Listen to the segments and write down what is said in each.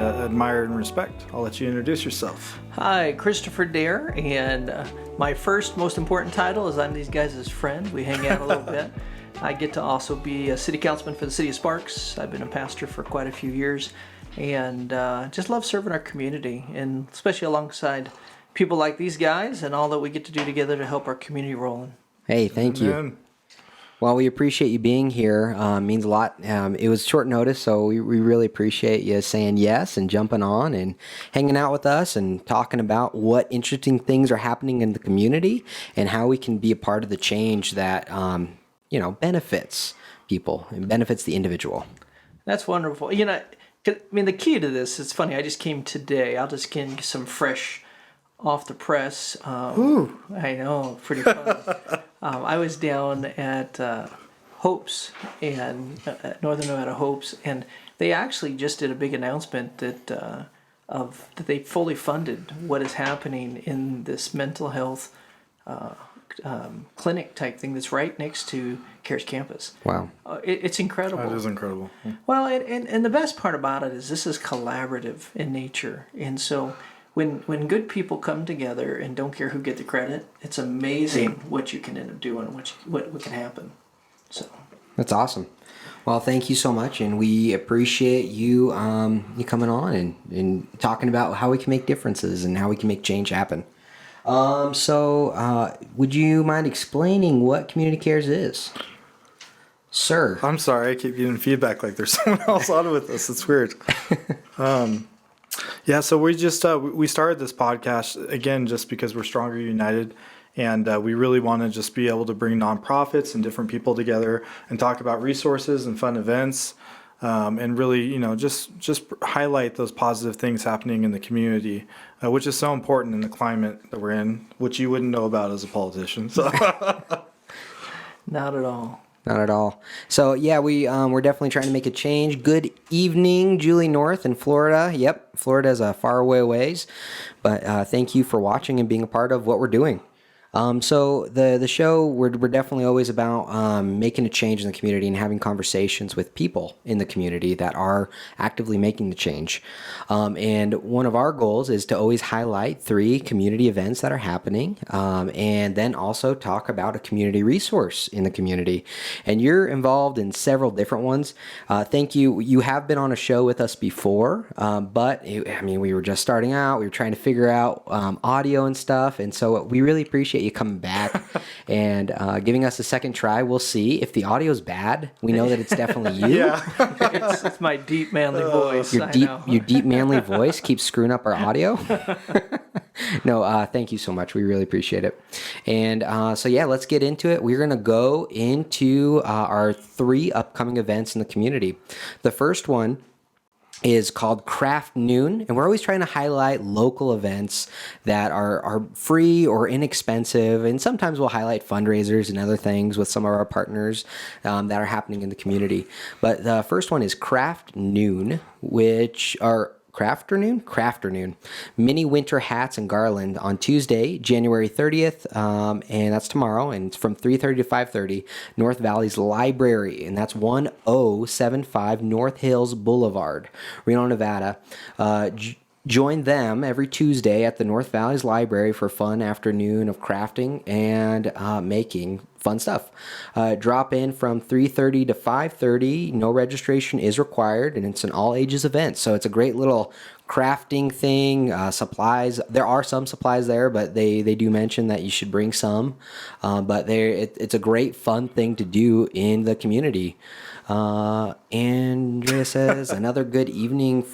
admire and respect. I'll let you introduce yourself. Hi, Kristopher Dahir, and my first most important title is I'm these guys' friend. We hang out a little bit. I get to also be a city councilman for the city of Sparks. I've been a pastor for quite a few years, and just love serving our community, and especially alongside people like these guys and all that we get to do together to help our community rolling. Hey, thank you. Well, we appreciate you being here. Means a lot. It was short notice, so we really appreciate you saying yes and jumping on and hanging out with us and talking about what interesting things are happening in the community and how we can be a part of the change that benefits people and benefits the individual. That's wonderful. The key to this, it's funny, I just came today. I'll just get some fresh off the press. Ooh. I know, pretty fun. I was down at Hope's and Northern Nevada Hope's, and they actually just did a big announcement that they fully funded what is happening in this mental health clinic type thing that's right next to CARES campus. Wow. It's incredible. That is incredible. Well, and the best part about it is this is collaborative in nature, and so when good people come together and don't care who get the credit, it's amazing what you can end up doing, what can happen. So that's awesome. Well, thank you so much, and we appreciate you coming on and talking about how we can make differences and how we can make change happen. So would you mind explaining what Community Cares is? Sir. I'm sorry, I keep getting feedback like there's someone else on with us. It's weird. Yeah, so we just we started this podcast again just because we're stronger united, and we really want to just be able to bring nonprofits and different people together and talk about resources and fun events, and really just highlight those positive things happening in the community, which is so important in the climate that we're in, which you wouldn't know about as a politician. So. Not at all. Not at all. So, yeah, we're definitely trying to make a change. Good evening, Julie North in Florida. Yep, Florida is a far away ways. But thank you for watching and being a part of what we're doing. So the show, we're definitely always about making a change in the community and having conversations with people in the community that are actively making the change. And one of our goals is to always highlight 3 community events that are happening, and then also talk about a community resource in the community. And you're involved in several different ones. Thank you. You have been on a show with us before, but we were just starting out. We were trying to figure out audio and stuff. And so we really appreciate you coming back and giving us a second try. We'll see if the audio is bad. We know that it's definitely you. Yeah. it's my deep manly voice. Your deep manly voice keeps screwing up our audio. No, thank you so much. We really appreciate it. And so yeah, let's get into it. We're gonna go into our 3 upcoming events in the community. The first one is called Craft Noon, and we're always trying to highlight local events that are free or inexpensive, and sometimes we'll highlight fundraisers and other things with some of our partners that are happening in the community. But the first one is Craft Noon, which are Crafternoon. Mini winter hats and garland on Tuesday, January 30th, and that's tomorrow, and it's from 3:30 to 5:30, North Valley's Library, and that's 1075 North Hills Boulevard, Reno, Nevada. Join them every Tuesday at the North Valley's Library for a fun afternoon of crafting and making fun stuff. Drop in from 3:30 to 5:30. No registration is required, and it's an all-ages event. So it's a great little crafting thing. Supplies. There are some supplies there, but they do mention that you should bring some. But it's a great fun thing to do in the community. Andrea says, another good evening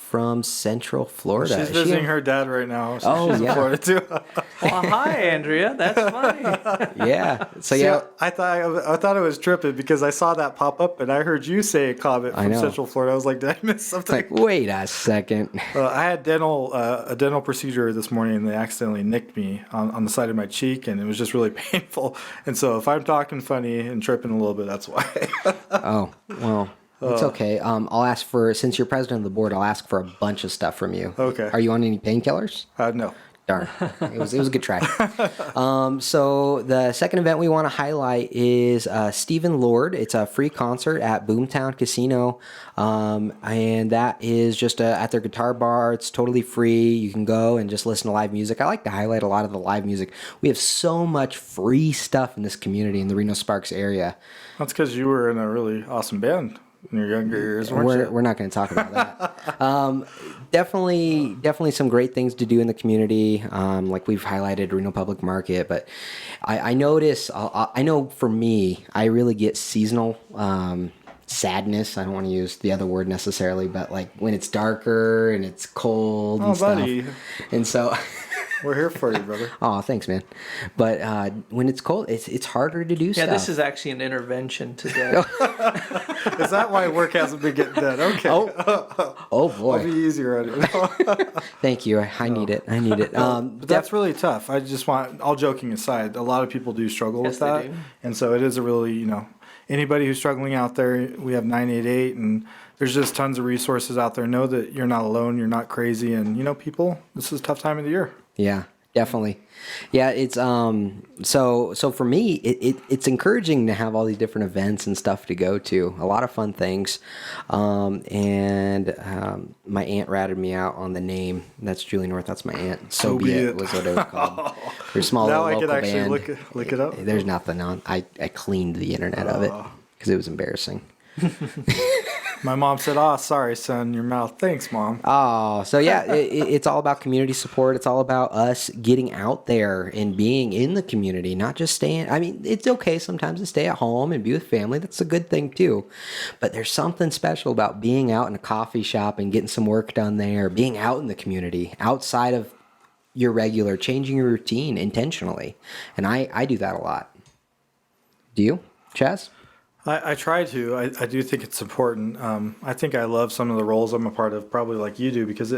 from Central Florida. She's visiting her dad right now. So she's in Florida too. Well, hi, Andrea. That's funny. Yeah. So See, yeah, I thought it was tripping because I saw that pop up and I heard you say a comment from Central Florida. I was like, did I miss something? Like, wait a second. I had a dental procedure this morning, and they accidentally nicked me on the side of my cheek, and it was just really painful. And so if I'm talking funny and tripping a little bit, that's why. Oh, well. It's okay. I'll ask for, since you're president of the board, I'll ask for a bunch of stuff from you. Okay. Are you on any painkillers? No. Darn. It was a good try. So the second event we want to highlight is Stephen Lord. It's a free concert at Boomtown Casino. And that is just at their guitar bar. It's totally free. You can go and just listen to live music. I like to highlight a lot of the live music. We have so much free stuff in this community in the Reno Sparks area. That's because you were in a really awesome band in your younger years, weren't you? We're not going to talk about that. Definitely some great things to do in the community. Like we've highlighted Reno Public Market, but I notice, I know for me, I really get seasonal sadness. I don't want to use the other word necessarily, but like when it's darker and it's cold and stuff. Buddy. And so... We're here for you, brother. Oh, thanks, man. But when it's cold, it's harder to do stuff. Yeah, this is actually an intervention today. Is that why work hasn't been getting done? Okay. Oh boy. I'll be easier on it. Thank you. I need it. But that's really tough. I just want, all joking aside, a lot of people do struggle with that. They do. And so it is a really, anybody who's struggling out there, we have 988 and there's just tons of resources out there. Know that you're not alone. You're not crazy. And, people, this is a tough time of the year. Yeah, definitely. Yeah, it's so for me, it's encouraging to have all these different events and stuff to go to. A lot of fun things. And my aunt ratted me out on the name. That's Julie North. That's my aunt. So Be It was what it was called. Her small Now little I could local actually band. look it up. There's nothing on. I cleaned the internet of it because it was embarrassing. My mom said, sorry, son, your mouth. Thanks, Mom. Oh, so yeah, it's all about community support. It's all about us getting out there and being in the community, not just staying. I mean, it's okay sometimes to stay at home and be with family. That's a good thing too. But there's something special about being out in a coffee shop and getting some work done there, being out in the community, outside of your regular, changing your routine intentionally. And I do that a lot. Do you, Chaz? I try to. I do think it's important. I think I love some of the roles I'm a part of, probably like you do, because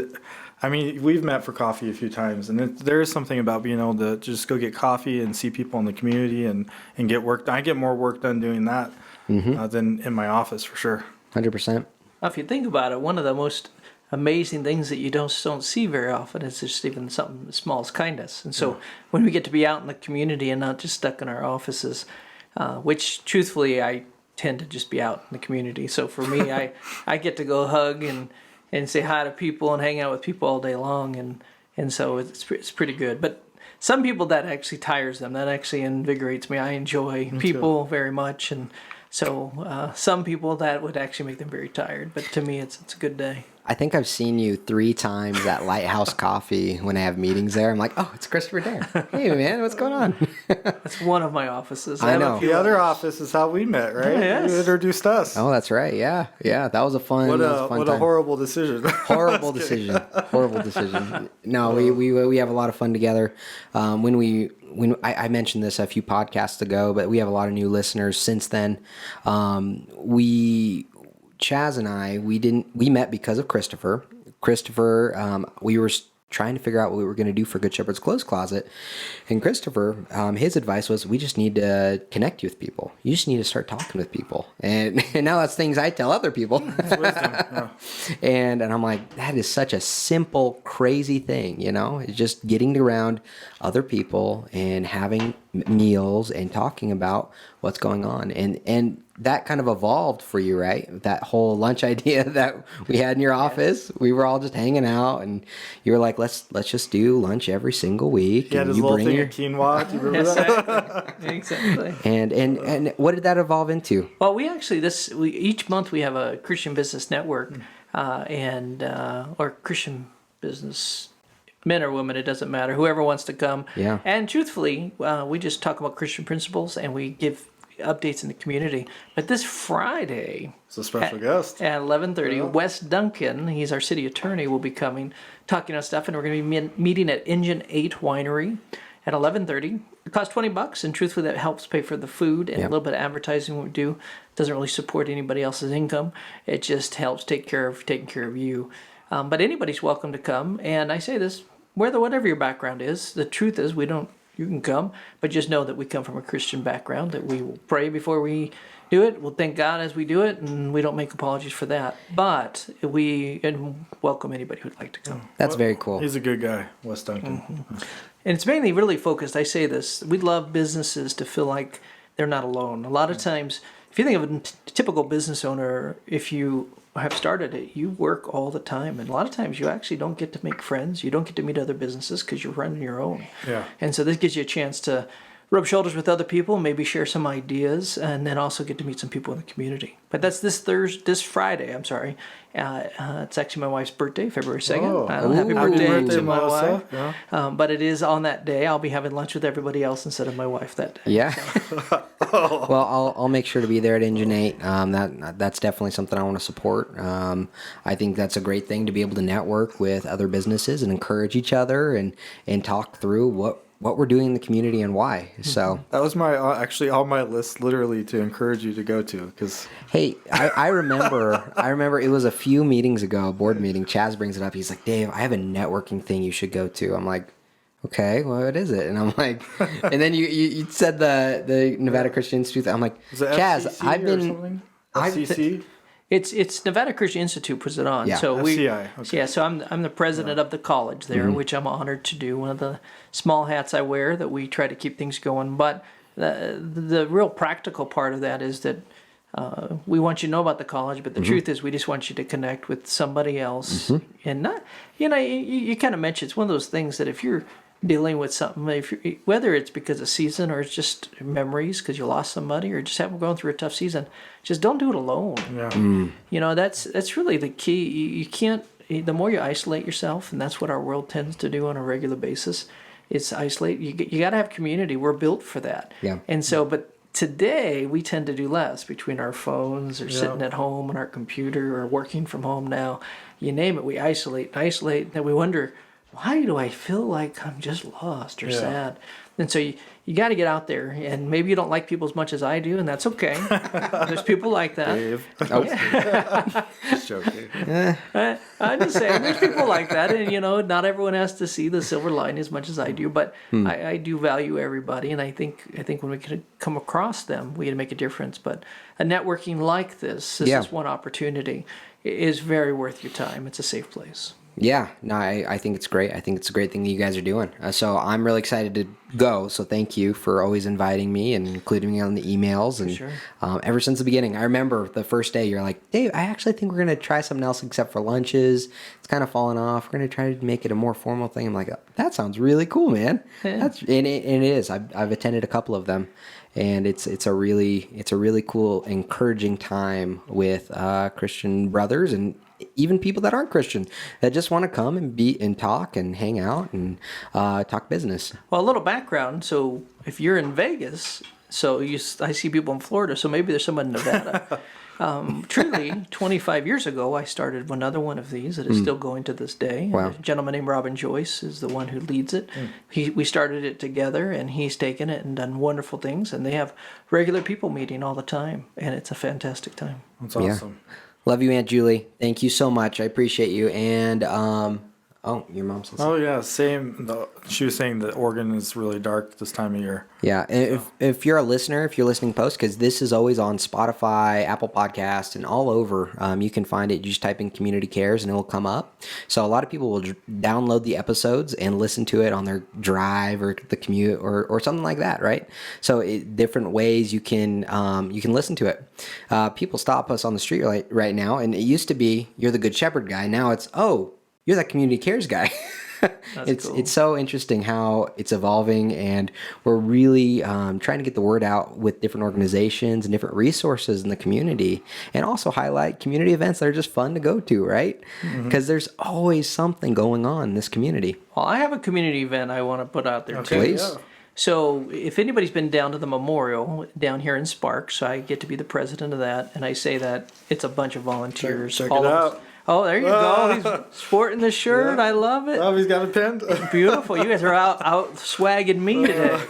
we've met for coffee a few times, and there is something about being able to just go get coffee and see people in the community and get work done. I get more work done doing that than in my office, for sure. 100%. If you think about it, one of the most amazing things that you don't see very often is just even something as small as kindness. And so when we get to be out in the community and not just stuck in our offices, which truthfully I tend to just be out in the community. So for me, I get to go hug and say hi to people and hang out with people all day long, and so it's pretty good. But some people, that actually tires them. That actually invigorates me. I enjoy people very much, and so some people that would actually make them very tired. But to me, it's a good day. I think I've seen you 3 times at Lighthouse Coffee when I have meetings there. I'm like, oh, it's Kristopher Dahir. Hey, man, what's going on? That's one of my offices. I know. The other office is how we met, right? Yes. You introduced us. Oh, that's right. Yeah. That was a fun What time. a horrible decision. Horrible decision. No, we have a lot of fun together. When I mentioned this a few podcasts ago, but we have a lot of new listeners since then. Chaz and I, we met because of Kristopher. We were trying to figure out what we were going to do for Good Shepherd's Clothes Closet. And Kristopher, his advice was, we just need to connect you with people. You just need to start talking with people. And now that's things I tell other people. It's wisdom. Yeah. And I'm like, that is such a simple, crazy thing, It's just getting around other people and having meals and talking about what's going on. And that kind of evolved for you, right? That whole lunch idea that we had in your office. We were all just hanging out, and you were like, let's just do lunch every single week. He had his little thing of quinoa. Do you remember that? Exactly. And what did that evolve into? Well, we actually each month we have a Christian Business Network, or Christian business men or women, it doesn't matter, whoever wants to come. Yeah. And truthfully, we just talk about Christian principles and we give updates in the community. But this Friday, It's a special guest. at 11:30, Wes Duncan, he's our city attorney, will be coming, talking on stuff, and we're going to be meeting at Engine 8 Winery at 11:30. It costs $20, and truthfully, that helps pay for the food and a little bit of advertising we do. Doesn't really support anybody else's income. It just helps taking care of you. But anybody's welcome to come. And I say this, whatever your background is, the truth is you can come, but just know that we come from a Christian background, that we will pray before we do it. We'll thank God as we do it, and we don't make apologies for that. But and welcome anybody who'd like to come. That's very cool. He's a good guy, Wes Duncan. And it's mainly really focused. I say this: we love businesses to feel like they're not alone. A lot of times, if you think of a typical business owner, if you have started it, you work all the time, and a lot of times you actually don't get to make friends. You don't get to meet other businesses because you're running your own. Yeah. And so this gives you a chance to rub shoulders with other people, maybe share some ideas, and then also get to meet some people in the community. But that's this Friday. I'm sorry. It's actually my wife's birthday, February 2nd. Oh. Happy birthday to my Melissa. wife. Yeah. But it is on that day. I'll be having lunch with everybody else instead of my wife that day. Yeah. Well, I'll make sure to be there at Engine 8. That's definitely something I want to support. I think that's a great thing to be able to network with other businesses and encourage each other and talk through what we're doing in the community and why. So That was my actually on my list, literally, to encourage you to go to, because hey, I remember it was a few meetings ago, a board meeting. Chaz brings it up. He's like, Dave, I have a networking thing you should go to. I'm like, okay, well, what is it? And I'm like, and then you said the Nevada Christian Institute. I'm like, is it Chaz, FCC I've or been, something? FCC? It's Nevada Christian Institute puts it on. Yeah. So FCI, okay. yeah. So I'm the president of the college there, which I'm honored to do. One of the small hats I wear that we try to keep things going. But the real practical part of that is that we want you to know about the college, but the truth is we just want you to connect with somebody else. And not, you kind of mentioned it's one of those things that if you're dealing with something, whether it's because of season or it's just memories because you lost somebody or just haven't gone through a tough season, just don't do it alone. Yeah. That's really the key. You can't. The more you isolate yourself, and that's what our world tends to do on a regular basis, it's isolate. You got to have community. We're built for that. Yeah. And so, but today we tend to do less between our phones or sitting at home on our computer or working from home now. You name it, we isolate, and then we wonder, why do I feel like I'm just lost or sad? And so you got to get out there, and maybe you don't like people as much as I do, and that's okay. There's people like that. Dave. Just joking. I'm just saying, there's people like that, and not everyone has to see the silver lining as much as I do, but I do value everybody, and I think when we can come across them, we can make a difference. But a networking like this is one opportunity, is very worth your time. It's a safe place. Yeah, no, I think it's great. I think it's a great thing that you guys are doing. So I'm really excited to go. So thank you for always inviting me and including me on the emails. And Sure. Ever since the beginning, I remember the first day you're like, Dave, I actually think we're going to try something else except for lunches. It's kind of fallen off. We're going to try to make it a more formal thing. I'm like, that sounds really cool, man. Yeah. And it is. I've attended a couple of them. And it's a really cool, encouraging time with Christian brothers and even people that aren't Christian that just want to come and be and talk and hang out and talk business. Well, a little background. So if you're in Vegas, I see people in Florida, so maybe there's someone in Nevada. Truly, 25 years ago, I started another one of these that is still going to this day. Wow. A gentleman named Robin Joyce is the one who leads it. We started it together, and he's taken it and done wonderful things. And they have regular people meeting all the time, and it's a fantastic time. That's awesome. Love you, Aunt Julie. Thank you so much. I appreciate you. And your mom says. Oh yeah, same. She was saying that Oregon is really dark this time of year. Yeah, and if you're a listener, if you're listening post, because this is always on Spotify, Apple Podcasts, and all over, you can find it. You just type in Community Cares and it will come up. So a lot of people will download the episodes and listen to it on their drive or the commute or something like that, right? So different ways you can listen to it. People stop us on the street right now, and it used to be, you're the Good Shepherd guy. Now it's, oh, you're that Community Cares guy. It's so interesting how it's evolving, and we're really trying to get the word out with different organizations and different resources in the community, and also highlight community events that are just fun to go to, right? Because there's always something going on in this community. Well, I have a community event I want to put out there too. Please. Yeah. So if anybody's been down to the memorial down here in Sparks, I get to be the president of that, and I say that it's a bunch of volunteers. Check all it of us. out. Oh, there you go. He's sporting the shirt. Yeah. I love it. Oh, he's got it pinned. Beautiful. You guys are out swagging me today.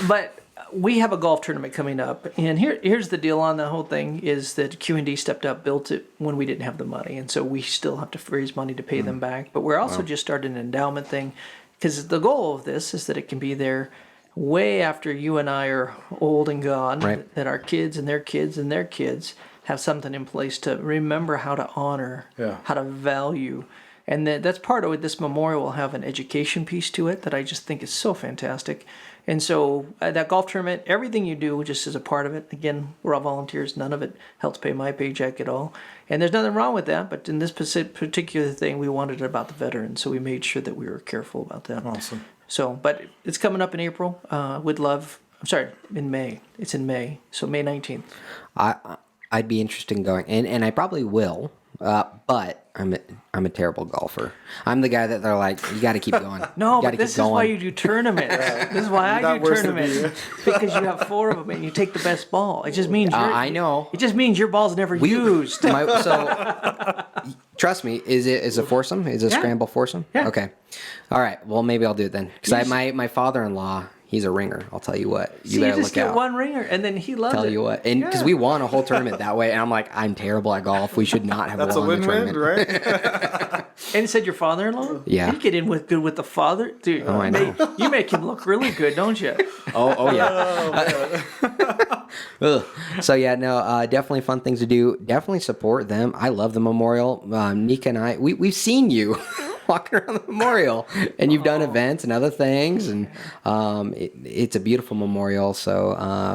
But we have a golf tournament coming up, and here's the deal on the whole thing is that Q&D stepped up, built it when we didn't have the money, and so we still have to raise money to pay them back. But we're also just starting an endowment thing, because the goal of this is that it can be there way after you and I are old and gone, Right. that our kids and their kids and their kids have something in place to remember how to honor, Yeah. how to value. And that's part of it. This memorial will have an education piece to it that I just think is so fantastic. And so that golf tournament, everything you do just is a part of it. Again, we're all volunteers. None of it helps pay my paycheck at all. And there's nothing wrong with that. But in this particular thing, we wanted it about the veterans. So we made sure that we were careful about that. Awesome. So, but it's coming up in April. In May. It's in May. So May 19th. I'd be interested in going, and I probably will. But I'm a terrible golfer. I'm the guy that they're like, you got to keep going. No, You gotta but this keep is why going. you do tournaments. This is why I not do worse than tournaments because you have 4 of them and you take the best ball. It just means I know. It just means your ball's never used. So trust me, is it a foursome? Is it a scramble foursome? Yeah. Okay. All right. Well, maybe I'll do it then. Because my father-in-law, he's a ringer. I'll tell you what. You See, better you just look get out. one ringer and then he loves Tell it. you what, and because we won a whole tournament that way, and I'm like, I'm terrible at golf. We should not have That's a won the win-win, tournament. right? And said your father-in-law? Yeah. You get in good with the father? Dude, I know. you make him look really good, don't you? Oh yeah. Ugh. So yeah, no, definitely fun things to do. Definitely support them. I love the memorial. Nika and I, we've seen you walking around the memorial, and you've done events and other things, and it's a beautiful memorial. So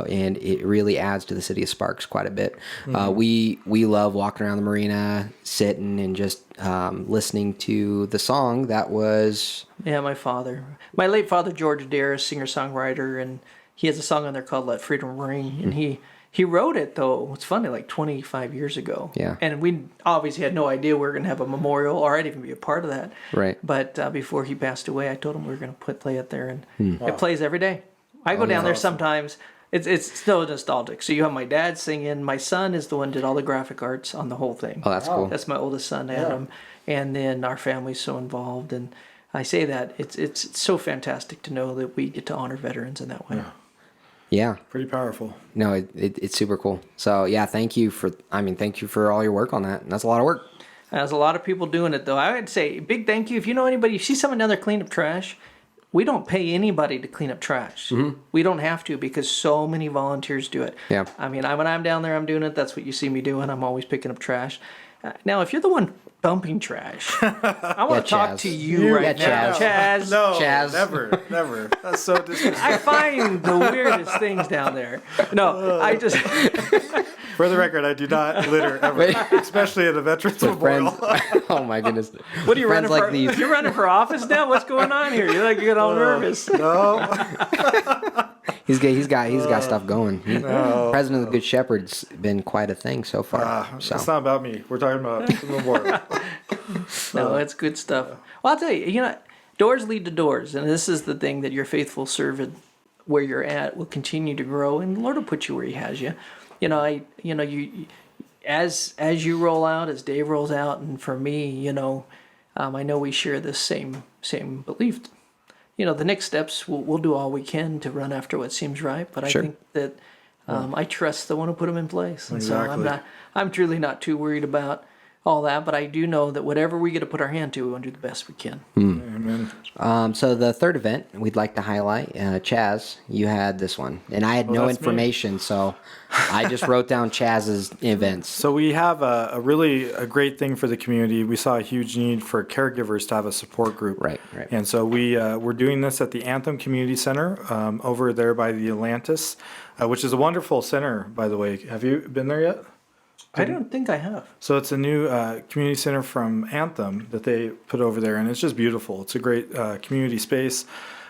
and it really adds to the city of Sparks quite a bit. We love walking around the marina, sitting and just listening to the song that was. Yeah, my late father, George Dahir, is singer-songwriter, and he has a song on there called Let Freedom Ring, and he wrote it, though, it's funny, like 25 years ago. Yeah. And we obviously had no idea we were going to have a memorial, or I'd even be a part of that. Right. But before he passed away, I told him we were going to play it there, and it plays every day. I go down there sometimes. It's still nostalgic. So you have my dad singing. My son is the one who did all the graphic arts on the whole thing. Oh, that's cool. That's my oldest son, Adam. And then our family's so involved. And I say that it's so fantastic to know that we get to honor veterans in that way. Yeah. Pretty powerful. No, it's super cool. So yeah, thank you for all your work on that. That's a lot of work. There's a lot of people doing it, though. I would say big thank you. If you know anybody, if you see someone down there clean up trash, we don't pay anybody to clean up trash. We don't have to because so many volunteers do it. Yeah. I mean, when I'm down there, I'm doing it. That's what you see me doing. I'm always picking up trash. Now, if you're the one dumping trash, I want to talk Chaz. to you right now. Chaz. No, Chaz. never. That's so disrespectful. I find the weirdest things down there. No, I just... For the record, I do not litter ever, especially at a veterans memorial. Friends. Oh my goodness. What are you Friends running like for? these. You're running for office now? What's going on here? You get all nervous. No, He's got stuff going. President of the Good Shepherd's been quite a thing so far. it's not about me. We're talking about the memorial. No, it's good stuff. Well, I'll tell you, doors lead to doors, and this is the thing that your faithful servant, where you're at, will continue to grow, and the Lord will put you where He has you. As you roll out, as Dave rolls out, and for me, I know we share this same belief. The next steps, we'll do all we can to run after what seems right, but Sure. I think that I trust the one who put them in place, and Exactly. so I'm truly not too worried about all that, but I do know that whatever we get to put our hand to, we want to do the best we can. Amen. So the third event we'd like to highlight, Chaz, you had this one, and I had no that's me. information, so I just wrote down Chaz's events. So we have a really great thing for the community. We saw a huge need for caregivers to have a support group. Right. And so we're doing this at the Anthem Community Center over there by the Atlantis, which is a wonderful center, by the way. Have you been there yet? I don't think I have. So it's a new community center from Anthem that they put over there, and it's just beautiful. It's a great community space.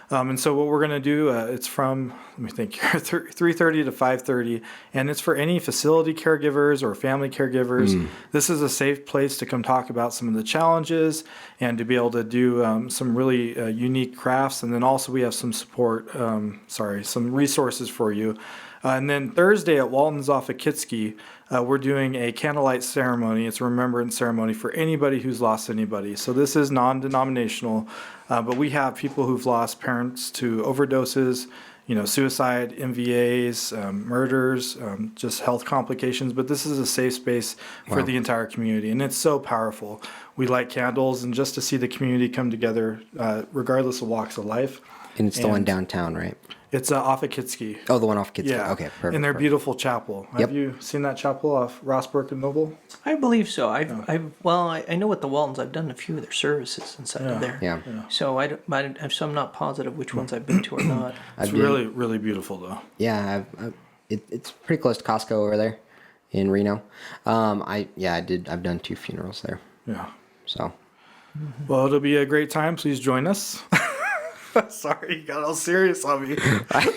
And so what we're going to do, it's from, let me think here, 3:30 to 5:30, and it's for any facility caregivers or family caregivers. This is a safe place to come talk about some of the challenges and to be able to do some really unique crafts. And then also we have some some resources for you. And then Thursday at Walton's off of Kitski, we're doing a candlelight ceremony. It's a remembrance ceremony for anybody who's lost anybody. So this is non-denominational, but we have people who've lost parents to overdoses, suicide, MVAs, murders, just health complications. But this is a safe space for the entire community, and it's so powerful. We light candles, and just to see the community come together, regardless of walks of life. And it's the one downtown, right? It's off of Kitski. Oh, the one off Kids. Yeah. Okay, perfect. In their perfect. beautiful chapel. Yep. Have you seen that chapel off Rossbrook and Noble? I believe so. I know what the Waltons. I've done a few of their services inside of there. Yeah. So so I'm not positive which ones I've been to or not. It's really, really beautiful, though. Yeah, it's pretty close to Costco over there in Reno. I've done 2 funerals there. Yeah. So Well, it'll be a great time. Please join us. Sorry, you got all serious on me. I'm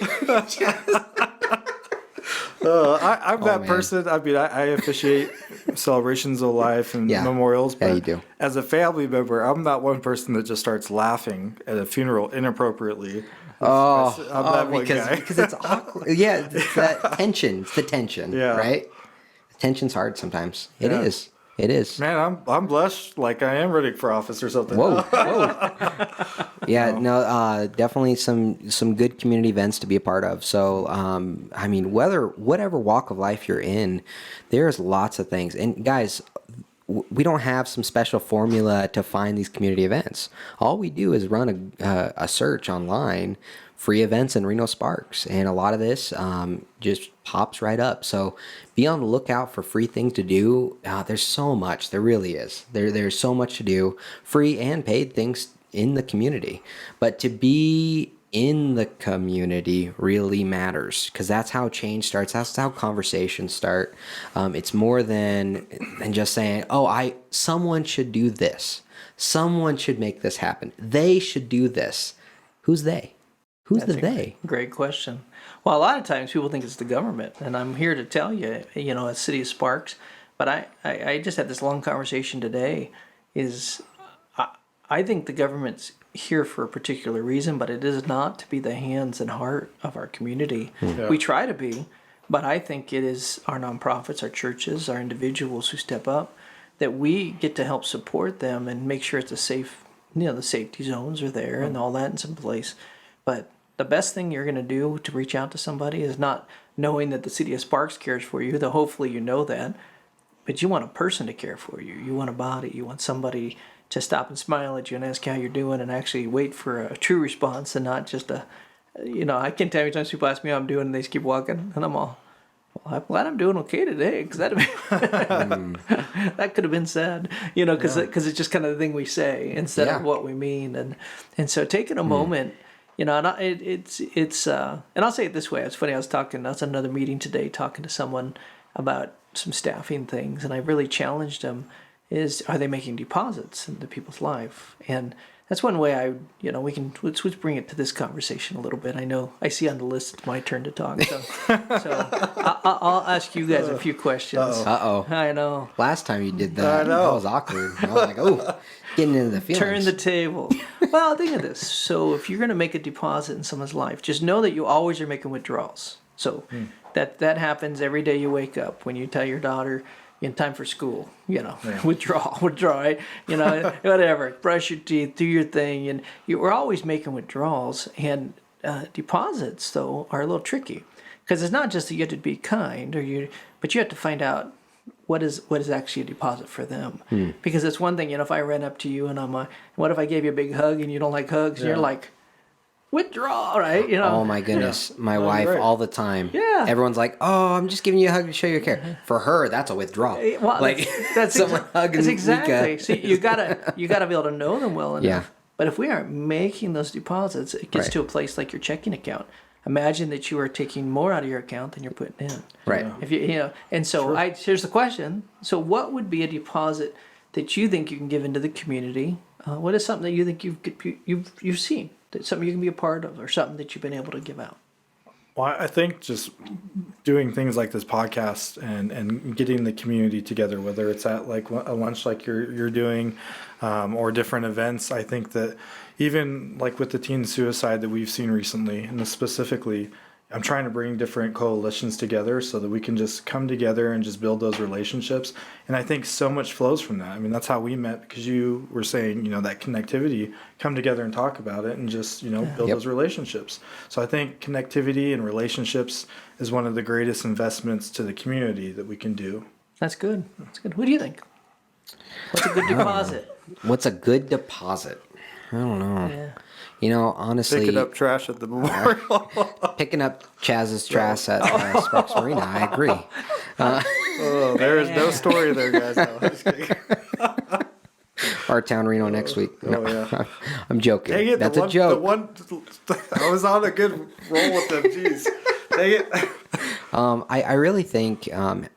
that man. person. I mean, I officiate celebrations of life and Yeah. memorials. But Yeah, you do. As a family member, I'm that one person that just starts laughing at a funeral inappropriately. I'm that one guy. because it's awkward. Yeah, it's that tension. It's the tension. Yeah. Right. Tension's hard sometimes. It Yeah. is. It is. Man, I'm blessed. Like I am running for office or something. Whoa, whoa. Yeah, no, definitely some good community events to be a part of. So, I mean, whatever walk of life you're in, there's lots of things. And guys, we don't have some special formula to find these community events. All we do is run a search online, free events in Reno Sparks, and a lot of this just pops right up. So be on the lookout for free things to do. There's so much. There really is. There's so much to do, free and paid things in the community. But to be in the community really matters, because that's how change starts. That's how conversations start. It's more than just saying, "Oh, someone should do this. Someone should make this happen. They should do this." Who's they? Who's the they? Great question. Well, a lot of times people think it's the government, and I'm here to tell you, as City of Sparks, but I just had this long conversation today, I think the government's here for a particular reason, but it is not to be the hands and heart of our community. Yeah. We try to be, but I think it is our nonprofits, our churches, our individuals who step up, that we get to help support them and make sure it's a safe, the safety zones are there and all that in some place. But the best thing you're going to do to reach out to somebody is not knowing that the City of Sparks cares for you, though hopefully you know that, but you want a person to care for you. You want a body. You want somebody to stop and smile at you and ask how you're doing and actually wait for a true response and not just I can't tell you times people ask me how I'm doing and they just keep walking and I'm all, well, I'm glad I'm doing okay today, because that could have been said, because it's just kind of the thing we say instead of what we mean. And so taking a moment, and I'll say it this way. It's funny. I was at another meeting today talking to someone about some staffing things, and I really challenged them are they making deposits into people's life? And that's one way let's bring it to this conversation a little bit. I know I see on the list it's my turn to talk, so I'll ask you guys a few questions. Uh-oh. I know. Last time you did that, I know. that was awkward. I was like, oh, getting into the feelings. Turn the table. Well, think of this. So if you're going to make a deposit in someone's life, just know that you always are making withdrawals. So that happens every day you wake up when you tell your daughter, time for school, withdraw, right? Whatever, brush your teeth, do your thing. And we're always making withdrawals. And deposits, though, are a little tricky, because it's not just that you have to be kind, but you have to find out what is actually a deposit for them. Because it's one thing, if I ran up to you and what if I gave you a big hug and you don't like hugs, and you're like, withdraw, right? Oh my goodness, my wife right. all the time. Yeah. Everyone's like, "Oh, I'm just giving you a hug to show your care." For her, that's a withdrawal. Well, Like that's someone hugging that's exactly. Mika. So you gotta be able to know them well enough. Yeah. But if we aren't making those deposits, it gets Right. to a place like your checking account. Imagine that you are taking more out of your account than you're putting in. Right. If and so here's the question. So what would be a deposit that you think you can give into the community? What is something that you think you've seen? That's something you can be a part of, or something that you've been able to give out? Well, I think just doing things like this podcast and getting the community together, whether it's at like a lunch like you're doing, or different events. I think that even like with the teen suicide that we've seen recently, and specifically, I'm trying to bring different coalitions together so that we can just come together and just build those relationships. And I think so much flows from that. I mean, that's how we met, because you were saying, that connectivity, come together and talk about it and just, build those relationships. So I think connectivity and relationships is one of the greatest investments to the community that we can do. That's good. That's good. What do you think? What's a good deposit? What's a good deposit? I don't know. Yeah. Honestly, Picking up trash at the memorial. picking up Chaz's trash at Sparks Marina, I agree. Oh, there is no story there, guys. No, I'm just kidding. Our town Reno next week. No, yeah. I'm joking. Dang it, That's the a joke. I was on a good roll with them. Jeez. Dang it. I really think, I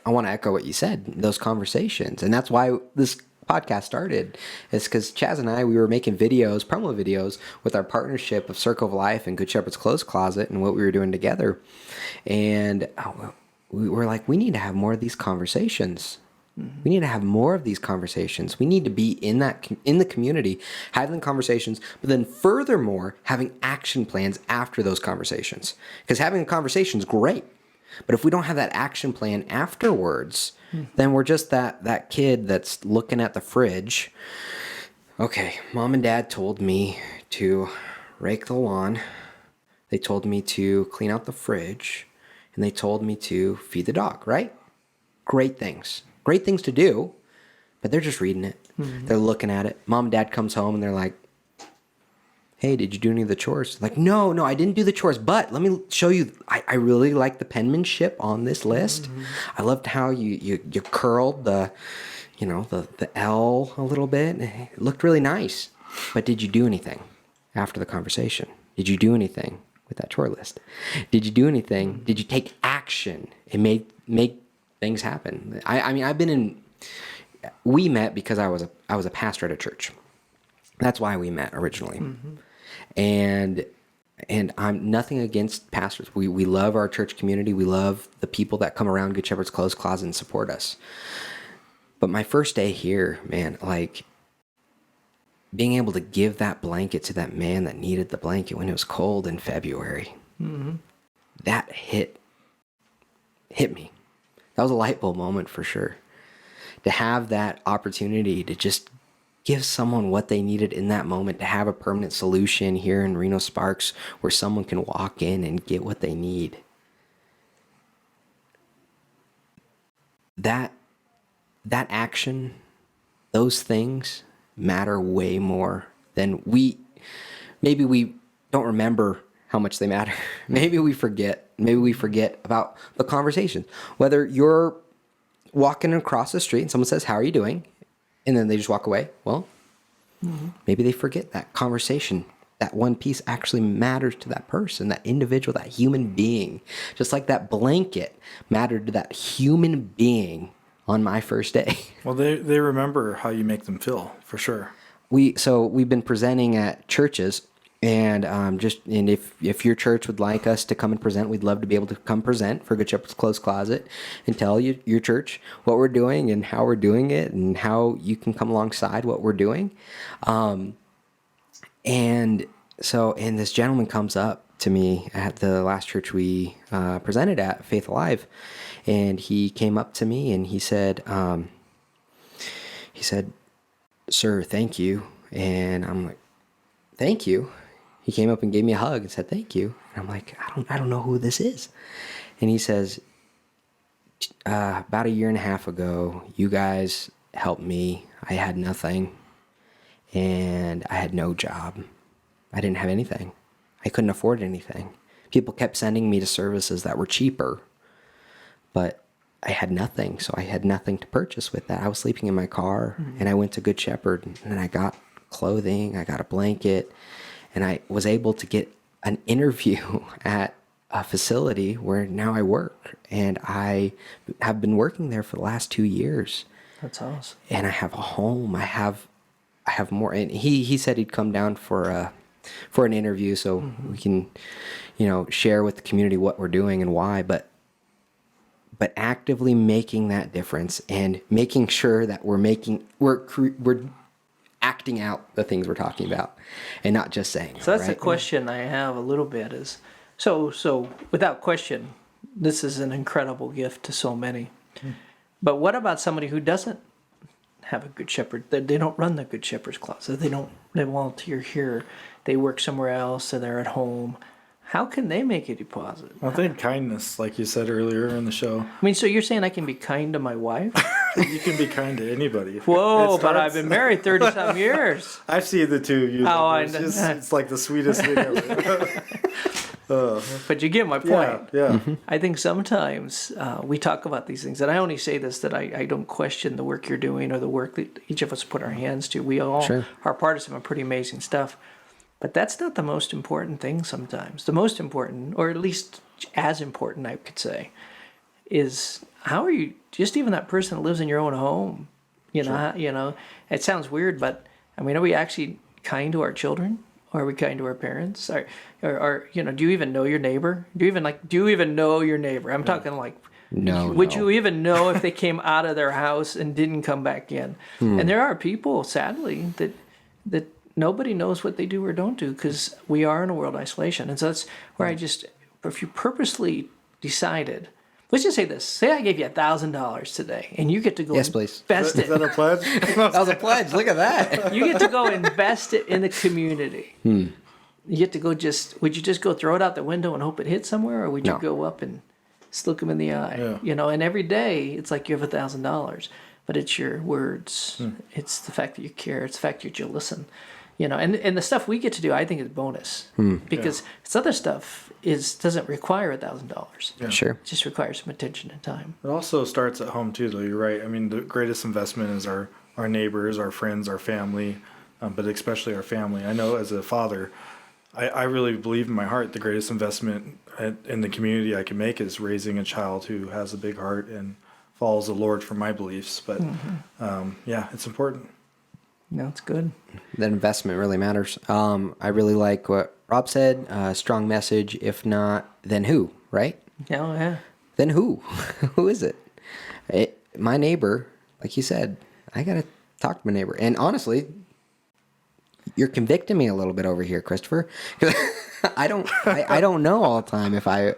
want to echo what you said, those conversations. And that's why this podcast started, is because Chaz and I, we were making videos, promo videos, with our partnership of Circle of Life and Good Shepherd's Clothes Closet and what we were doing together. And we were like, we need to have more of these conversations. We need to have more of these conversations. We need to be in the community, having conversations, but then furthermore, having action plans after those conversations. Because having a conversation is great, but if we don't have that action plan afterwards, then we're just that kid that's looking at the fridge. Okay, mom and dad told me to rake the lawn. They told me to clean out the fridge, and they told me to feed the dog, right? Great things to do, but they're just reading it. They're looking at it. Mom and dad comes home and they're like, hey, did you do any of the chores? Like, no, I didn't do the chores, but let me show you. I really like the penmanship on this list. I loved how you curled the L a little bit. It looked really nice. But did you do anything after the conversation? Did you do anything with that chore list? Did you do anything? Did you take action and make things happen? We met because I was a pastor at a church. That's why we met originally. And I'm nothing against pastors. We love our church community. We love the people that come around Good Shepherd's Clothes Closet and support us. But my first day here, man, like being able to give that blanket to that man that needed the blanket when it was cold in February, that hit me. That was a light bulb moment for sure. To have that opportunity to just give someone what they needed in that moment, to have a permanent solution here in Reno Sparks where someone can walk in and get what they need. That action, those things matter way more than maybe we don't remember how much they matter. Maybe we forget about the conversation. Whether you're walking across the street and someone says, how are you doing? And then they just walk away. Well, maybe they forget that conversation. That one piece actually matters to that person, that individual, that human being. Just like that blanket mattered to that human being on my first day. Well, they remember how you make them feel, for sure. We've been presenting at churches, and if your church would like us to come and present, we'd love to be able to come present for Good Shepherd's Clothes Closet and tell your church what we're doing and how we're doing it and how you can come alongside what we're doing. And this gentleman comes up to me at the last church we presented at, Faith Alive, and he came up to me and he said, "Sir, thank you." And I'm like, "Thank you?" He came up and gave me a hug and said, "Thank you." And I'm like, I don't know who this is. And he says, about a year and a half ago, you guys helped me. I had nothing and I had no job. I didn't have anything. I couldn't afford anything. People kept sending me to services that were cheaper, but I had nothing. So I had nothing to purchase with that. I was sleeping in my car and I went to Good Shepherd and I got clothing, I got a blanket, and I was able to get an interview at a facility where now I work, and I have been working there for the last 2 years. That's awesome. And I have a home. I have more. And he said he'd come down for an interview so we can, share with the community what we're doing and why. But actively making that difference and making sure that we're acting out the things we're talking about and not just saying. So that's right? the question I have a little bit is, so without question, this is an incredible gift to so many. But what about somebody who doesn't have a Good Shepherd? They don't run the Good Shepherd's Closet. They volunteer here. They work somewhere else, and they're at home. How can they make a deposit? I think kindness, like you said earlier in the show. I mean, so you're saying I can be kind to my wife? You can be kind to anybody. Whoa, It but I've starts- been married 30-some years. I've seen the two of you. Oh, I It's, know. it's like the sweetest thing ever. But you get my point. Yeah. I think sometimes we talk about these things, and I only say this that I don't question the work you're doing or the work that each of us put our hands to. We all Sure. are part of some pretty amazing stuff. But that's not the most important thing sometimes. The most important, or at least as important, I could say, is how are you, just even that person that lives in your own home, you know, it sounds weird, but I mean, are we actually kind to our children? Or are we kind to our parents? Or you know, do you even know your neighbor? Do you even know your neighbor? I'm talking like, would you even know if they came out of their house and didn't come back in? And there are people, sadly, that nobody knows what they do or don't do because we are in a world isolation. And so that's where if you purposely decided, let's just say this, say I gave you $1,000 today and you get to go Yes, please. invest Is that it. a pledge? That was a pledge. Look at that. You get to go invest it in the community. You get to go would you just go throw it out the window and hope it hits somewhere? Or would you No. go up and look them in the eye? Yeah. You know, and every day it's like you have $1,000, but it's your words. It's the fact that you care. It's the fact that you listen. You know, and the stuff we get to do, I think, is bonus because this other stuff doesn't require $1,000. Sure. It just requires some attention and time. It also starts at home too, though. You're right. I mean, the greatest investment is our neighbors, our friends, our family, but especially our family. I know as a father, I really believe in my heart the greatest investment in the community I can make is raising a child who has a big heart and follows the Lord for my beliefs. But yeah, it's important. No, it's good. That investment really matters. I really like what Rob said. Strong message. If not, then who? Right? Oh, yeah. Then who? Who is it? My neighbor, like you said, I gotta talk to my neighbor. And honestly, you're convicting me a little bit over here, Christopher. I don't know all the time if I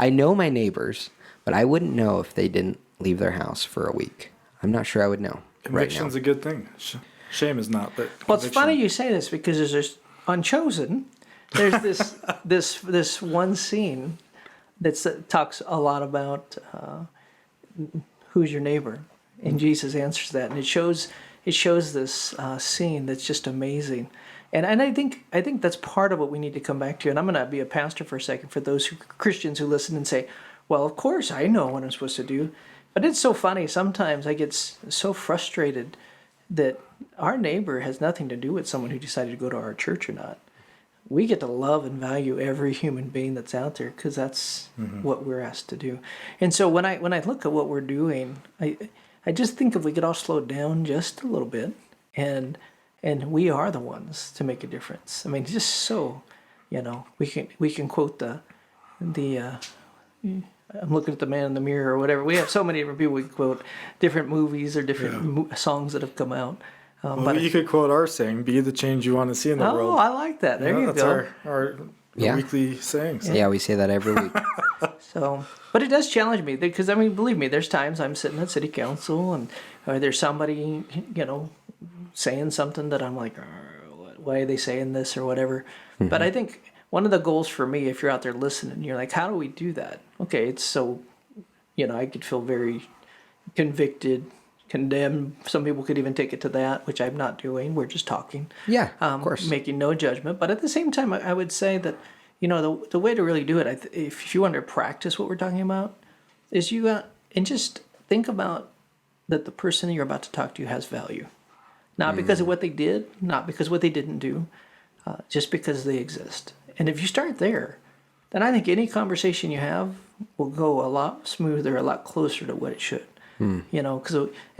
know my neighbors, but I wouldn't know if they didn't leave their house for a week. I'm not sure I would know. Conviction's a good thing. Shame is not, but Well, it's conviction. funny you say this because there's this Unchosen. There's this one scene that talks a lot about who's your neighbor, and Jesus answers that, and it shows this scene that's just amazing, and I think that's part of what we need to come back to. And I'm going to be a pastor for a second for those Christians who listen and say, "Well, of course I know what I'm supposed to do," but it's so funny. Sometimes I get so frustrated that our neighbor has nothing to do with someone who decided to go to our church or not. We get to love and value every human being that's out there because that's what we're asked to do. And so when I look at what we're doing, I just think if we could all slow down just a little bit, and we are the ones to make a difference. I mean, just so, you know, we can quote the I'm looking at the man in the mirror or whatever. We have so many different people we can quote, different movies or different songs that have come out. Well, you could quote our saying, "Be the change you want to see in the world." Oh, I like that. There you That's go. our weekly sayings. Yeah, we say that every week. So, but it does challenge me because I mean, believe me, there's times I'm sitting at city council and or there's somebody, you know, saying something that I'm like, why are they saying this or whatever. But I think one of the goals for me, if you're out there listening, you're like, how do we do that? Okay, it's so, you know, I could feel very convicted, condemned. Some people could even take it to that, which I'm not doing. We're just talking. Yeah, of course. Making no judgment. But at the same time, I would say that, you know, the way to really do it, if you want to practice what we're talking about, is you and just think about that the person you're about to talk to has value. Not because of what they did, not because of what they didn't do, just because they exist. And if you start there, then I think any conversation you have will go a lot smoother, a lot closer to what it should. You know,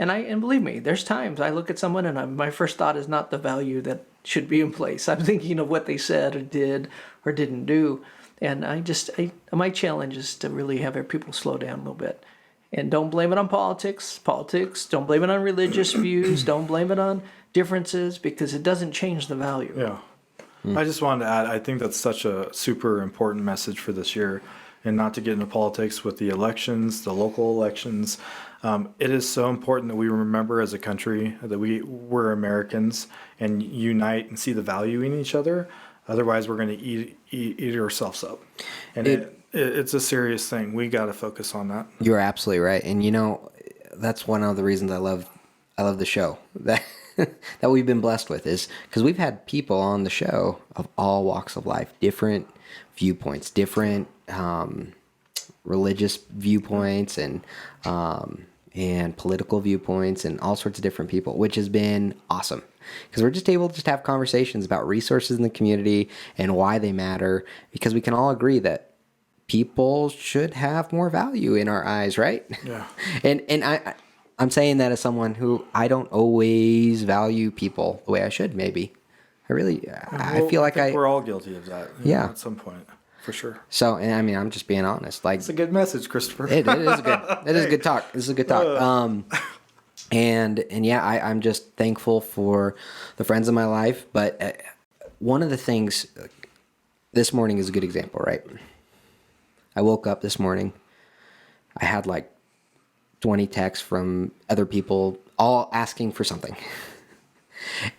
and believe me, there's times I look at someone and my first thought is not the value that should be in place. I'm thinking of what they said or did or didn't do. And my challenge is to really have our people slow down a little bit. And don't blame it on politics. Don't blame it on religious views. Don't blame it on differences because it doesn't change the value. Yeah. I just wanted to add, I think that's such a super important message for this year, and not to get into politics with the elections, the local elections. It is so important that we remember as a country that we're Americans and unite and see the value in each other. Otherwise, we're going to eat ourselves up. And it's a serious thing. We got to focus on that. You're absolutely right. And, you know, that's one of the reasons I love the show that that we've been blessed with, is because we've had people on the show of all walks of life, different viewpoints, different religious viewpoints, and political viewpoints, and all sorts of different people, which has been awesome because we're just able to just have conversations about resources in the community and why they matter, because we can all agree that people should have more value in our eyes, right? Yeah. And I'm saying that as someone who I don't always value people the way I should. Maybe I feel like think we're all guilty of that. Yeah. At some point, for sure. So, and I mean, I'm just being honest. Like, It's a good message, Christopher. it is good. It is good talk. This is a good talk. And yeah, I'm just thankful for the friends in my life. But one of the things, this morning is a good example, right? I woke up this morning. I had like 20 texts from other people, all asking for something.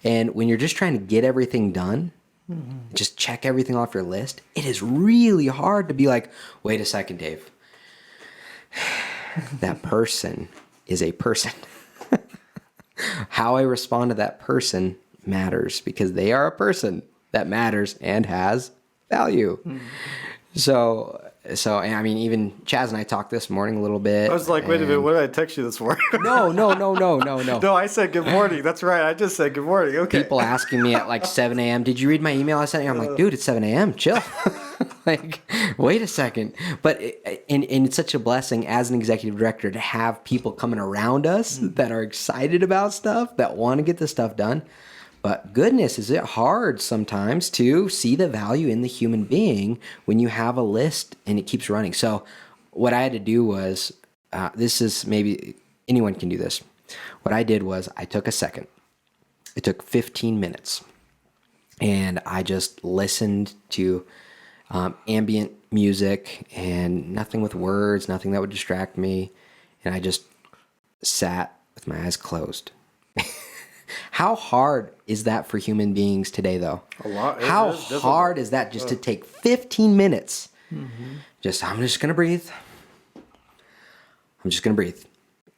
And when you're just trying to get everything done, just check everything off your list, it is really hard to be like, wait a second, Dave. That person is a person. How I respond to that person matters, because they are a person that matters and has value. So I mean, even Chaz and I talked this morning a little bit. I was like, wait a minute, what did I text you this morning? No. No, I said good morning. That's right. I just said good morning. Okay. People asking me at like 7 a.m., did you read my email I sent you? I'm like, dude, it's 7 a.m. Chill. Like, wait a second. But and it's such a blessing as an executive director to have people coming around us that are excited about stuff, that want to get this stuff done. But goodness, is it hard sometimes to see the value in the human being when you have a list and it keeps running. So what I had to do was, this is maybe anyone can do this. What I did was I took a second. It took 15 minutes. And I just listened to ambient music and nothing with words, nothing that would distract me. And I just sat with my eyes closed. How hard is that for human beings today, though? A lot. How hard is that just to take 15 minutes? I'm just going to breathe. I'm just going to breathe.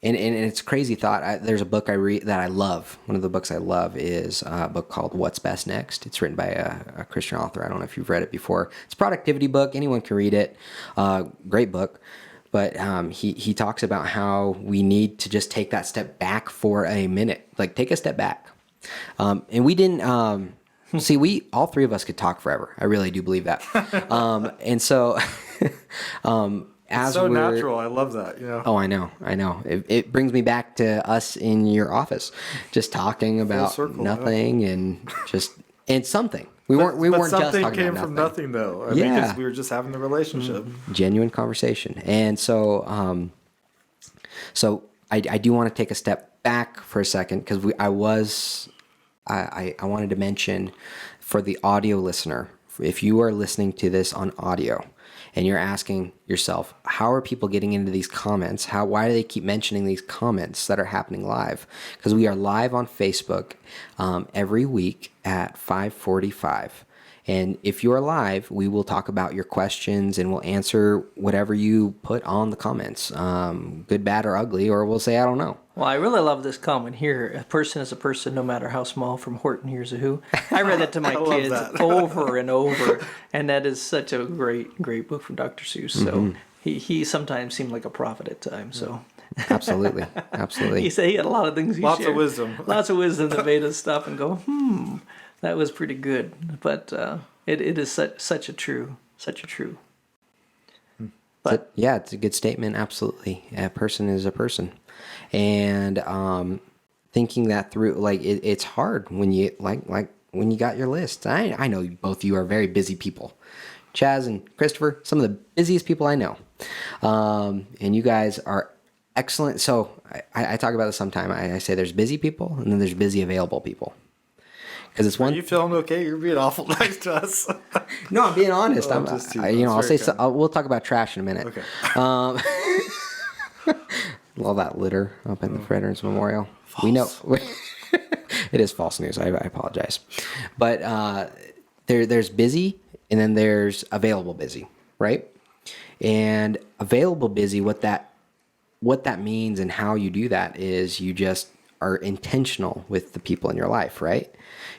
And it's a crazy thought. There's a book I read that I love. One of the books I love is a book called What's Best Next. It's written by a Christian author. I don't know if you've read it before. It's a productivity book. Anyone can read it. Great book. But he talks about how we need to just take that step back for a minute. Like, take a step back. And we didn't... see, all three of us could talk forever. I really do believe that. And so... It's so natural. I love that. You know. Oh, I know. It brings me back to us in your office, just talking about nothing and something. We weren't just talking about nothing. Something came from nothing, though. I mean, because we were just having the relationship. Genuine conversation. And so, I do want to take a step back for a second, because I wanted to mention for the audio listener, if you are listening to this on audio, and you're asking yourself, how are people getting into these comments? Why do they keep mentioning these comments that are happening live? Because we are live on Facebook every week at 5:45. And if you are live, we will talk about your questions and we'll answer whatever you put on the comments, good, bad, or ugly, or we'll say, I don't know. Well, I really love this comment here. A person is a person, no matter how small, from Horton Hears a Who. I read that to my kids over and over, and that is such a great book from Dr. Seuss. So he sometimes seemed like a prophet at times. So Absolutely. he said he had a lot of things he shared. Lots of wisdom that made us stop and go, that was pretty good. But it is such a true. But it's a good statement. Absolutely, a person is a person, and thinking that through, like it's hard when you when you got your list. I know both of you are very busy people, Chaz and Christopher, some of the busiest people I know, and you guys are excellent. So I talk about this sometime. I say there's busy people and then there's busy available people. Because it's one. Are you feeling okay? You're being awful nice to us. No, I'm being honest. I'll say we'll talk about trash in a minute. Okay. All that litter up in the Veterans Memorial. False. We know it is false news. I apologize, but there's busy and then there's available busy, right? And available busy, what that what that means and how you do that is you just are intentional with the people in your life, right?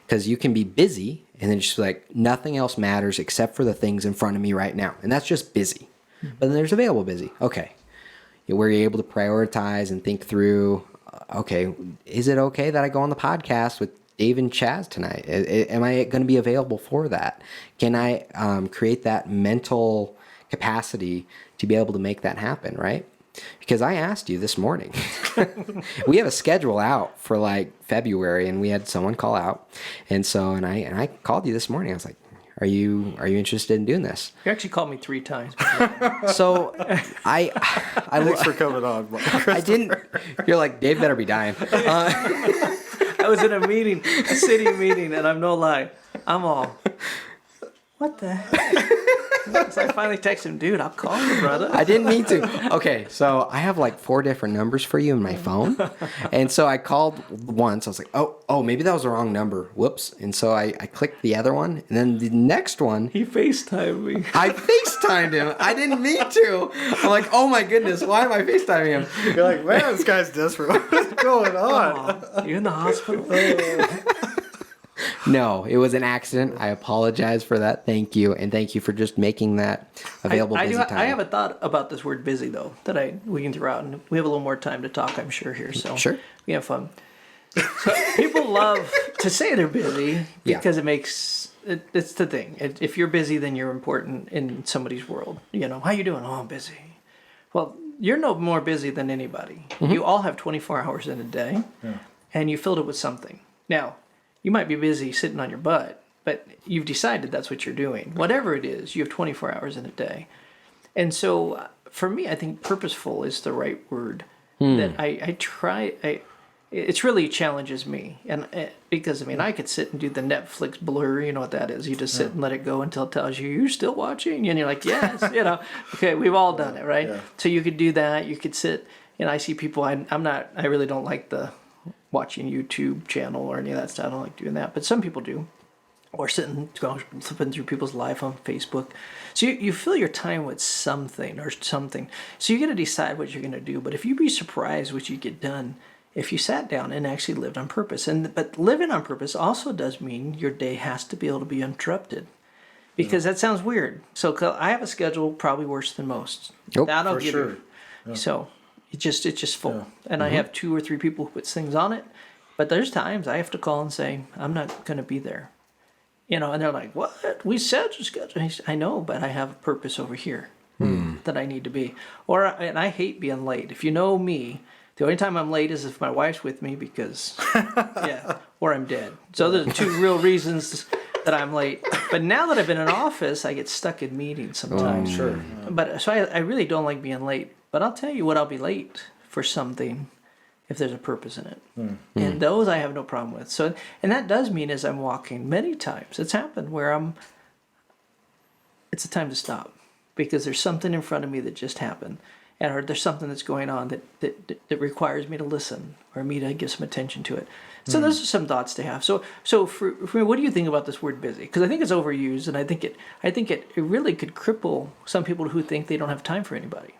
Because you can be busy and then just like nothing else matters except for the things in front of me right now. And that's just busy. But then there's available busy. Okay. Where you're able to prioritize and think through, okay, is it okay that I go on the podcast with Dave and Chaz tonight? Am I going to be available for that? Can I create that mental capacity to be able to make that happen, right? Because I asked you this morning. We have a schedule out for like February, and we had someone call out, and I called you this morning. I was like, "Are you interested in doing this?" You actually called me 3 times. So I Thanks for coming on. I didn't. You're like, Dave better be dying. I was in a meeting, a city meeting, and I'm no lie. I'm all, what the heck? So I finally texted him, dude, I'll call you, brother. I didn't mean to. Okay, so I have like 4 different numbers for you in my phone. And so I called once. I was like, oh, maybe that was the wrong number. Whoops. And so I clicked the other one. And then the next one. He FaceTimed me. I FaceTimed him. I didn't mean to. I'm like, oh my goodness, why am I FaceTiming him? You're like, man, this guy's desperate. What's going on? Oh, you in the hospital? No, it was an accident. I apologize for that. Thank you. And thank you for just making that available busy time. I have a thought about this word busy, though, that we can throw out. And we have a little more time to talk, I'm sure, here. So Sure. we have fun. So people love to say they're busy because it's the thing. If you're busy, then you're important in somebody's world. You know, how you doing? Oh, I'm busy. Well, you're no more busy than anybody. Mm-hmm. You all have 24 hours in a day, and you filled it with something. Now, you might be busy sitting on your butt, but you've decided that's what you're doing. Whatever it is, you have 24 hours in a day. And so for me, I think purposeful is the right word. That I try, it really challenges me. And because, I mean, I could sit and do the Netflix blur, you know what that is. You just sit and let it go until it tells you, you're still watching? And you're like, yes, okay, we've all done it, right? Yeah. So you could do that. You could sit, and I see people, I really don't like the watching YouTube channel or any of that stuff. I don't like doing that, but some people do. Or flipping through people's life on Facebook. So you fill your time with something. So you got to decide what you're going to do. But if you'd be surprised what you get done if you sat down and actually lived on purpose. But living on purpose also does mean your day has to be able to be interrupted. Because that sounds weird. So I have a schedule probably worse than most. Nope, that I'll for give sure. you. Yeah. So it's just full. Yeah. And I Mm-hmm. have 2 or 3 people who put things on it. But there's times I have to call and say, I'm not going to be there. And they're like, what? We said your schedule. I know, but I have a purpose over here that I need to be. And I hate being late. If you know me, the only time I'm late is if my wife's with me because, or I'm dead. So there's 2 real reasons that I'm late. But now that I've been in office, I get stuck in meetings sometimes. Sure. But so I really don't like being late. But I'll tell you what, I'll be late for something if there's a purpose in it. And those I have no problem with. So, and that does mean as I'm walking, many times it's happened where it's a time to stop because there's something in front of me that just happened. Or there's something that's going on that requires me to listen or me to give some attention to it. So those are some thoughts to have. So for me, what do you think about this word busy? Because I think it's overused, and I think it really could cripple some people who think they don't have time for anybody.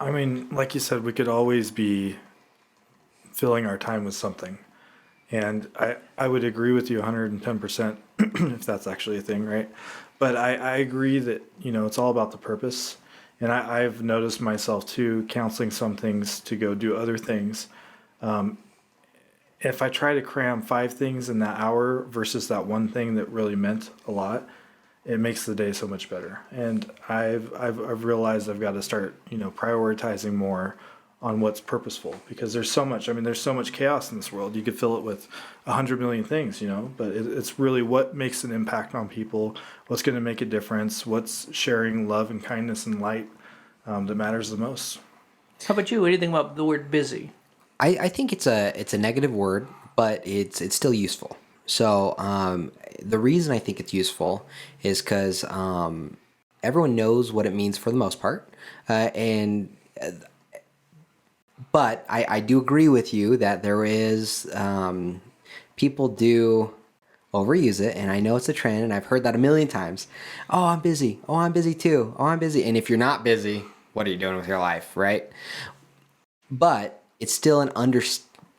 I mean, like you said, we could always be filling our time with something. And I would agree with you 110% if that's actually a thing, right? But I agree that, it's all about the purpose. And I've noticed myself too, counseling some things to go do other things. If I try to cram 5 things in that hour versus that one thing that really meant a lot, it makes the day so much better. And I've realized I've got to start, prioritizing more on what's purposeful because there's so much chaos in this world. You could fill it with 100 million things, but it's really what makes an impact on people, what's going to make a difference, what's sharing love and kindness and light that matters the most. How about you? What do you think about the word busy? I think it's a negative word, but it's still useful. So the reason I think it's useful is because everyone knows what it means for the most part, but I do agree with you that there is people do overuse it, and I know it's a trend, and I've heard that a million times. Oh, I'm busy. Oh, I'm busy too. Oh, I'm busy. And if you're not busy, what are you doing with your life, right? but it's still an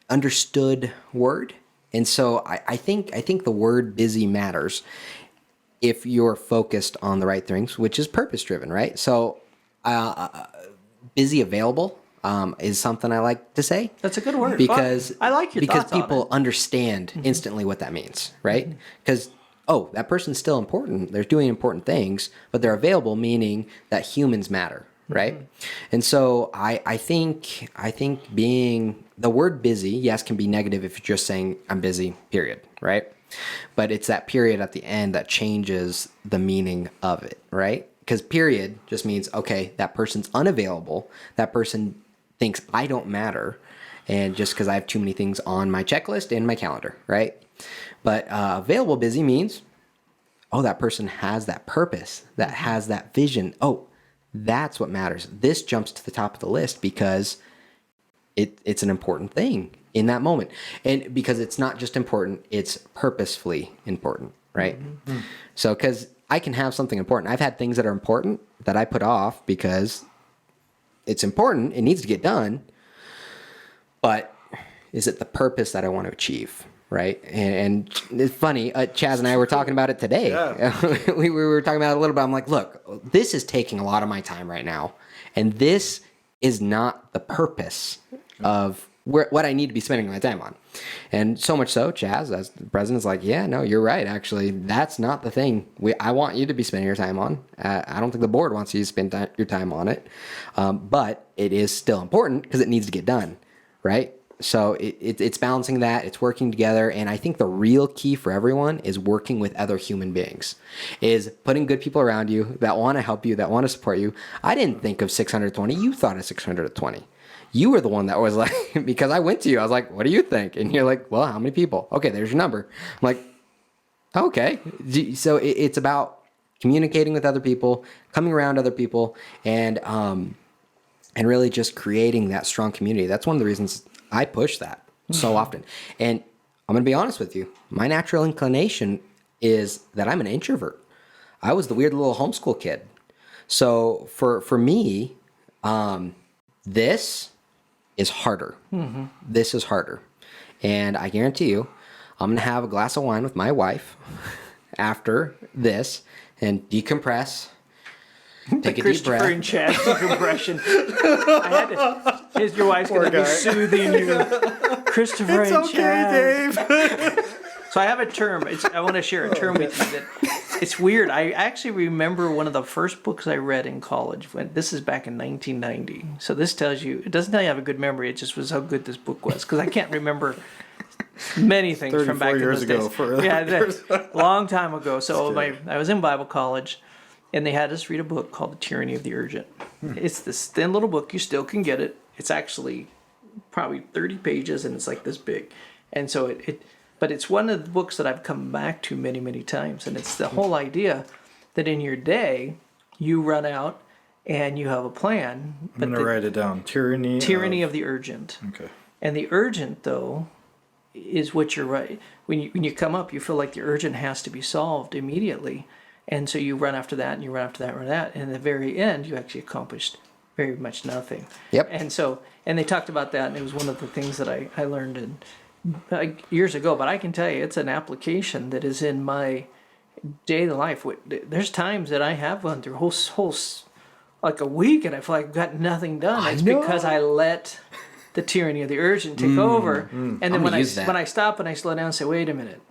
understood word. And so I think the word busy matters if you're focused on the right things, which is purpose driven, right? So busy available is something I like to say. That's a good word. Because I like your because thoughts on people it. understand instantly what that means, right? Because that person's still important. They're doing important things, but they're available, meaning that humans matter, right? And so I think being the word busy, yes, can be negative if you're just saying I'm busy, period, right? But it's that period at the end that changes the meaning of it, right? Because period just means, okay, that person's unavailable. That person thinks I don't matter. And just because I have too many things on my checklist and my calendar, right? But available busy means, that person has that purpose, that has that vision. Oh, that's what matters. This jumps to the top of the list because it's an important thing in that moment. And because it's not just important, it's purposefully important, right? Mm-hmm. So, because I can have something important. I've had things that are important that I put off because it's important, it needs to get done, but is it the purpose that I want to achieve, right? And it's funny, Chaz and I were talking about it today. Yeah. we were talking about it a little bit. I'm like, look, this is taking a lot of my time right now, and this is not the purpose of what I need to be spending my time on. And so much so, Chaz, as the president, is like, yeah, no, you're right. Actually, that's not the thing I want you to be spending your time on. I don't think the board wants you to spend your time on it. But it is still important because it needs to get done, right? So it's balancing that. It's working together. And I think the real key for everyone is working with other human beings, is putting good people around you that want to help you, that want to support you. I didn't think of 620. You thought of 620. You were the one that was like, because I went to you, I was like, what do you think? And you're like, well, how many people? Okay, there's your number. I'm like, okay. So it's about communicating with other people, coming around other people, and really just creating that strong community. That's one of the reasons I push that so often. And I'm going to be honest with you. My natural inclination is that I'm an introvert. I was the weird little homeschool kid. So for me, this is harder. Mm-hmm. This is harder. And I guarantee you, I'm going to have a glass of wine with my wife after this and decompress. Take a deep breath. Christopher and Chad decompression. Is your wife's going to be soothing you? Christopher and Chad. Dave. So I have a term. I want to share a term with you that it's weird. I actually remember one of the first books I read in college. This is back in 1990. So this tells you, it doesn't tell you I have a good memory. It just was how good this book was, because I can't remember many things from back in those days. A long time ago. So I was in Bible college, and they had us read a book called The Tyranny of the Urgent. It's this thin little book. You still can get it. It's actually probably 30 pages, and it's like this big. And so but it's one of the books that I've come back to many, many times. And it's the whole idea that in your day, you run out and you have a plan. I'm going to write it down. Tyranny of the Urgent. Okay. And the urgent, though, is what you're right. When you come up, you feel like the urgent has to be solved immediately. And so you run after that, and you run after that, and that. And at the very end, you actually accomplished very much nothing. Yep. And they talked about that, and it was one of the things that I learned years ago. But I can tell you, it's an application that is in my daily life. There's times that I have gone through whole like a week, and I feel like I've got nothing done. It's because I let the tyranny of the urgent take over. And then when I stop and I slow down and say, wait a minute.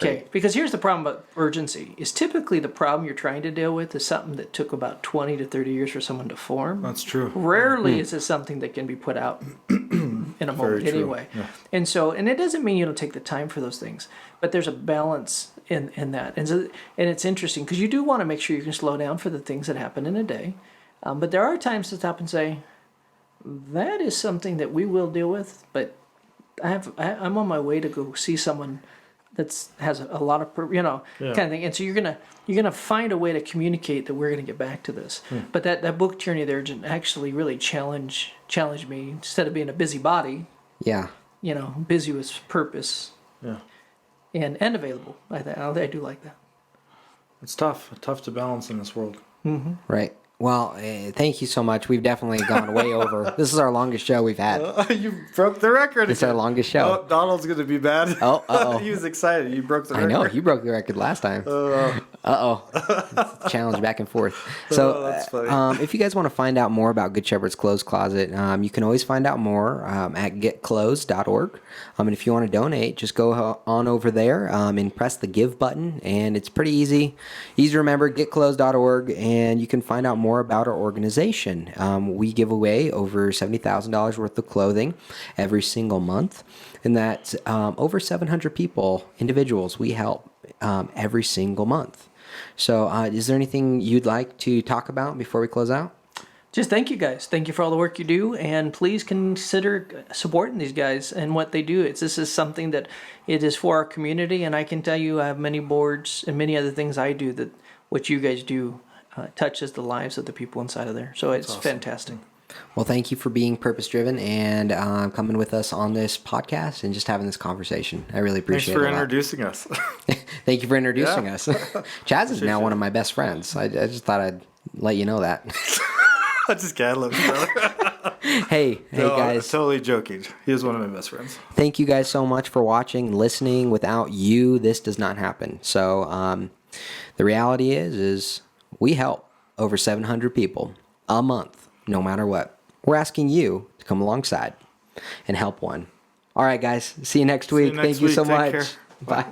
Okay, because here's the problem about urgency. Is typically the problem you're trying to deal with is something that took about 20 to 30 years for someone to form. That's true. Rarely is it something that can be put out in a moment anyway. Yeah. And it doesn't mean you don't take the time for those things, but there's a balance in that. And it's interesting because you do want to make sure you can slow down for the things that happen in a day. But there are times to stop and say, that is something that we will deal with, but I'm on my way to go see someone has a lot of kind of thing, and so you're gonna find a way to communicate that we're gonna get back to this. But that book Tyranny of the Urgent actually really challenged me. Instead of being a busybody, busy with purpose, and available. I do like that. It's tough to balance in this world. Right. Well, thank you so much. We've definitely gone way over. This is our longest show we've had. You broke the record. It's our longest show. Oh, Donald's going to be mad. Oh, uh-oh. He was excited. You broke the record. I know, you broke the record last time. Challenge back and forth. So, that's funny. if you guys want to find out more about Good Shepherd's Clothes Closet, you can always find out more at getclothes.org. And if you want to donate, just go on over there and press the give button. And it's pretty easy. Easy to remember, getclothes.org. And you can find out more about our organization. We give away over $70,000 worth of clothing every single month. And that's over 700 people, individuals, we help every single month. So is there anything you'd like to talk about before we close out? Just thank you guys. Thank you for all the work you do, and please consider supporting these guys and what they do. This is something that it is for our community, and I can tell you I have many boards and many other things I do that what you guys do touches the lives of the people inside of there. So it's awesome. Fantastic. Well, thank you for being purpose-driven and coming with us on this podcast and just having this conversation. I really appreciate it. Thanks for introducing us. Thank you for introducing us. Chaz is now one of my best friends. I just thought I'd let you know that. I just can't love you, brother. Hey, guys. Totally joking. He is one of my best friends. Thank you guys so much for watching, listening. Without you, this does not happen. So the reality is we help over 700 people a month, no matter what. We're asking you to come alongside and help one. All right, guys. See you next week. Thank you so much. Bye.